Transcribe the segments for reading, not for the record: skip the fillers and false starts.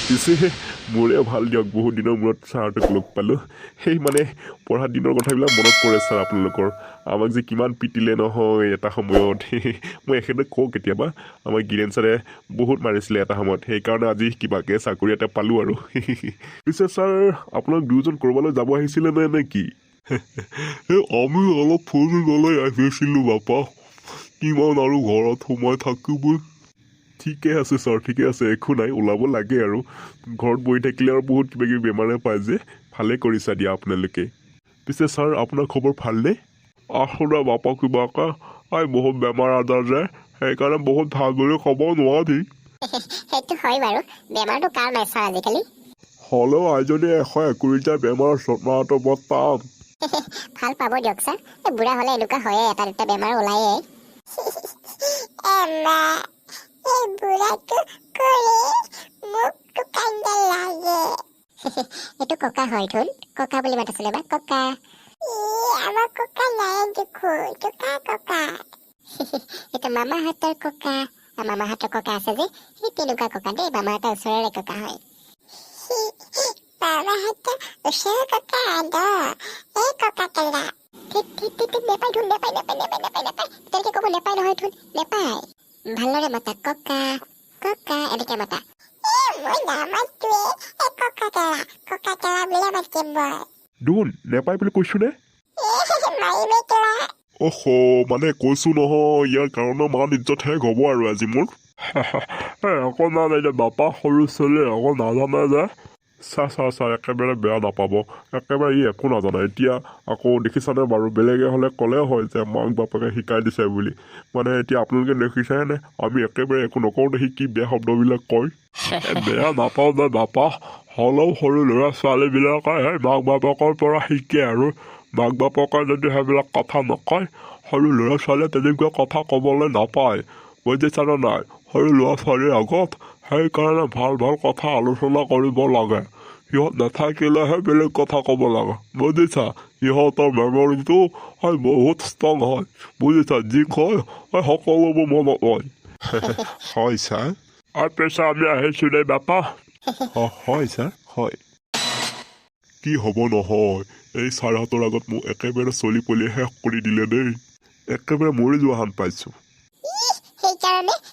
পিছে মোৰে ভাল দিয়ক, বহুত দিনৰ মূৰত ছাৰটোক লগ পালোঁ। সেই মানে পঢ়া দিনৰ কথাবিলাক মনত পৰে ছাৰ আপোনালোকৰ। আমাক যে কিমান পিটিলে নহয় এটা সময়ত। মই এখেতক কওঁ কেতিয়াবা, আমাক গিৰেণ ছাৰে বহুত মাৰিছিলে এটা সময়ত, সেইকাৰণে আজি কিবাকৈ চাকৰি এটা পালোঁ আৰু। পিছে ছাৰ আপোনালোক দুয়োজন ক'ৰবালৈ যাব আহিছিলে নে কি? আমি অলপ ফুৰিবলৈ আহিছিলোঁ বাপা, কিমান আৰু ঘৰত সোমাই থাকিব। ঠিকে আছে ছাৰ, ঠিকে আছে, একো নাই, ওলাব লাগে আৰু। ঘৰত বহি থাকিলে আৰু বহুত কিবা কিবি বেমাৰে পায় যে, ভালে কৰিছা দিয়া আপোনালোকে। পিছে ছাৰ আপোনাৰ খবৰ ভালনে? আছোঁ দে বাপা কিবাকে, বহুত বেমাৰ আজাৰ যে, সেইকাৰণে বহুত ভাল বুলি ক'ব নোৱাৰি। সেইটো হয় বাৰু, বেমাৰটো কাৰ নাই ছাৰ আজিকালি। হ'লেও আইজনী 121টা বেমাৰ চম্ভালাটো বৰ টান। ভাল পাব দিয়ক ছাৰ, বুঢ়া হ'লে এনেকুৱা হয়ে, এটা দুটা বেমাৰ ওলায়ে। এইটো ককা হয় ধুন, ককা বুলি মাতিছিলে বা ককা। আমাৰ ককা নাই দেখোন, ককা। এইটো মামাহঁতৰ ককা, মামাহঁতৰ ককা আছে যে, সেই তেনেকুৱা ককা দেই, মামাহঁতৰ ওচৰৰে ককা হয়। মামাহঁতৰ ওচৰৰ ককা এই ককা কেলা। নেপায় ধুন, নেপায়, তেনেকে ক'ব নেপায় নহয় ধুন, নেপায়। ভালদৰে মাতা, ককা ককা এনেকে মাতা। মই নামাতোৱে, ককা কেলা বুলিয়ে মাতিম মই। দুন নেপায় বুলি কৈছোঁ নে? মাৰিমে কেলা। অহ, মানে কৈছোঁ নহয়, ইয়াৰ কাৰণে মান ইজ্জত শেষ হ'ব আৰু আজি মোৰ। অকণমান এতিয়া বাপা সৰু ছোৱালী অকণ নাজানে যে। ছাৰ একেবাৰে বেয়া নাপাব, একেবাৰে ই একো নাজানে। এতিয়া আকৌ দেখিছানে বাৰু, বেলেগে হ'লে ক'লে হয় যে মাক বাপেকে শিকাই দিছে বুলি। মানে এতিয়া আপোনালোকে দেখিছেনে, আমি একেবাৰে একো নকওঁ দেখি কি বেয়া শব্দবিলাক কয়। বেয়া নাপাওঁ দে বাপা, হ'লেও সৰু ল'ৰা ছোৱালীবিলাকে মাক বাপেকৰ পৰা শিকে আৰু। মাক বাপকে যদি সেইবিলাক কথা নকয়, সৰু ল'ৰা ছোৱালীয়ে তেনেকুৱা কথা ক'বলৈ নাপায়, বুজিছানে নাই? সৰু ল'ৰা ছোৱালীৰ আগত সেইকাৰণে ভাল ভাল কথা আলোচনা কৰিব লাগে। সিহঁত নাথাকিলেহে বেলেগ কথা ক'ব লাগে, বুজিছা? সিহঁতৰ মেমৰিটো বহুত ষ্ট্ৰং হয়, বুজিছা? যি কয় সকলোবোৰ মনত হয়। হয় ছাৰ, আৰু পিছে আমি আহিছোঁ দেই বাপা। হয় ছাৰ, হয়। কি হ'ব নহয়, এই ছাৰহঁতৰ আগত মোক একেবাৰে চলি পলি শেষ কৰি দিলে দেই, একেবাৰে মৰি যোৱা হান পাইছোঁ।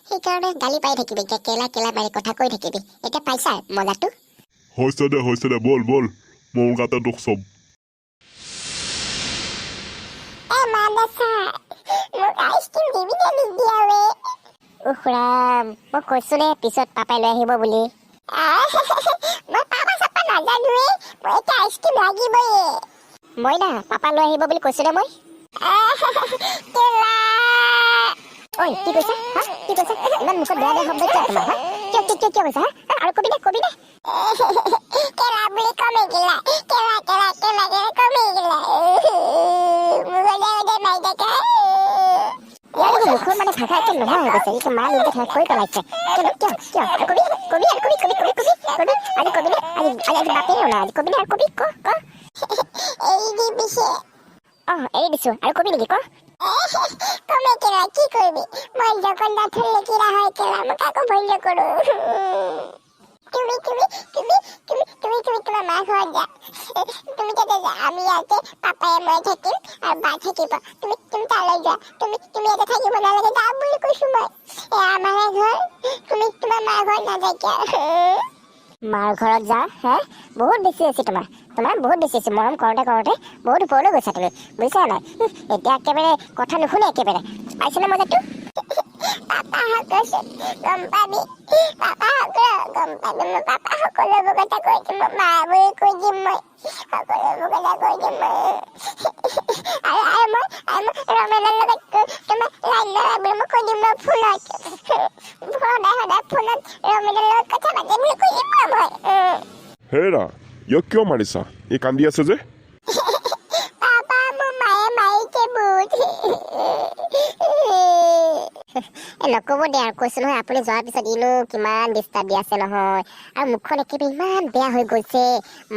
সেইকাৰণে গালি পাই থাকিবি, কেলা মাৰি কথা কৈ থাকিবি। এতিয়া পাইছা মজাটো? হৈছে দে, বল মোৰ গাতে দুখ চব। মই কৈছো দে পিছত পাপাই লৈ আহিব বুলি। মই না পাপা লৈ আহিব বুলি কৈছো দে মই। ঐ কি কৈছা? কি কৈছা? ইমান মুখত বেয়া শব্দ কিয় তোমাৰ? কিয় কৈছা? আৰু কবি দে। কেলা বুলি কমে গিলা, কেলা কমে গিলা। মুখৰ মানে ভাষা একে নোহোৱা হৈ গৈছে, এইটো মা নিজে শেষ কৰি পেলাইছে। কিয়? কবি আজি কবি নে? আজি বাপেও না, আজি কবি নে? আৰু কবি ক। এৰি দি পিছে। এৰি দিছো, আৰু কবি নেকি ক? কমে কেলা, কি কৰিবি? মই জগন্নাথৰ লেকিৰা হয় কেলা, মই কাকো ভয় নকৰো। তুমি তোমাৰ মা ঘৰত যা। তুমি তাতে যা, আমি ইয়াতে পাপায়ে মই থাকিম আৰু বা থাকিব। তুমি তালৈ যোৱা, তুমি ইয়াতে থাকিব নালাগে, যাম বুলি কৈছো মই। আমাৰে ঘৰ, তুমি তোমাৰ মাৰ ঘৰত নাযায়। মাৰ ঘৰত যা? বহুত বেছি আছে তোমাৰ বহুত বেছি আছে। মৰম কৰোতে বহুত ওপৰলৈ গৈছা তুমি, বুজিছা নাই? এতিয়া একেবাৰে কথা নুশুনে একেবাৰে, পাইছেনে মজাটো? পাপাহক কৈছো, গম পাবি। মই পাপা সকলোবোৰ কথা কৈ দিম, মা বুলি কৈ দিম মই। সকলোবোৰ কথা কৈ দিম মই। আৰু মই ৰমেনৰ লগত তোমাৰ লাইন লগাবলৈ মই কৈ দিম মই ফোনত। সদায় ফোনত ৰমেনৰ লগত কথা পাতিম বুলি কৈ দিম মই। হেৰা, ইয়াক কিয় মাৰিছা? ই কান্দি আছে যে। পাপা মোৰ মায়ে মাৰিছে বহুত। নকব দে আৰু, কৈছো নহয় আপুনি যোৱাৰ পিছত ইনো কিমান ডিষ্টাৰ্ব দি আছে নহয়। আৰু মুখখন একেবাৰে ইমান বেয়া হৈ গৈছে,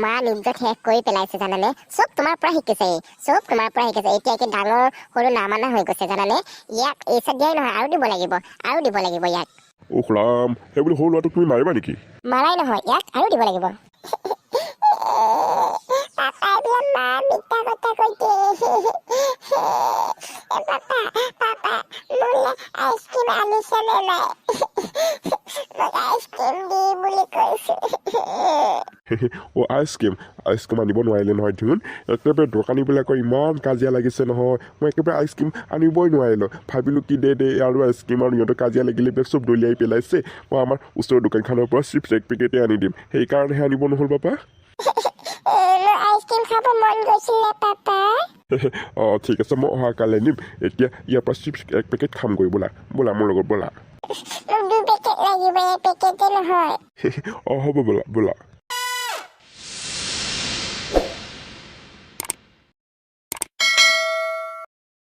মা ইজ্জত শেষ কৰি পেলাইছে জানানে? চব তোমাৰ পৰা শিকিছে, এতিয়া একে ডাঙৰ সৰু নামানা হৈ গৈছে জানানে? ইয়াক এই চাত দিয়াই নহয়, আৰু দিব লাগিব ইয়াক। উখ ৰাম সেই বুলি সৰু ল'ৰাটোক তুমি মাৰিবা নেকি মাৰাই নহয় ইয়াক আৰু দিব লাগিব পাপা এইবিলাক মা মিথ্যা কথা কৈছে পাপা পাপা মোলে আইচক্ৰীম আনিছেনে নাই মোক আইচক্ৰীম দি বুলি কৈছে আইচক্ৰীম আনিব নোৱাৰিলে নহয় ধুন একেবাৰে দোকানীবিলাকৰ ইমান কাজিয়া লাগিছে নহয় মই একেবাৰে আইচক্ৰীম আনিবই নোৱাৰিলোঁ ভাবিলোঁ কি দে আৰু আইচক্ৰীম আৰু সিহঁতৰ কাজিয়া লাগিলে এইবিলাক চব দলিয়াই পেলাইছে মই আমাৰ ওচৰৰ দোকানখনৰ পৰা চিপছ এক পেকেটে আনি দিম সেইকাৰণেহে আনিব নহ'ল পাপা মোৰ আইচক্ৰীম খাব মন গৈছিলে পাপা অঁ ঠিক আছে মই অহাকালি নিম এতিয়া ইয়াৰ পৰা চিপছ এক পেকেট খামগৈ ব'লা মোৰ লগত ব'লা মোক 2 পেকেট লাগিব 1 পেকেটে নহয় অঁ হ'ব ব'লা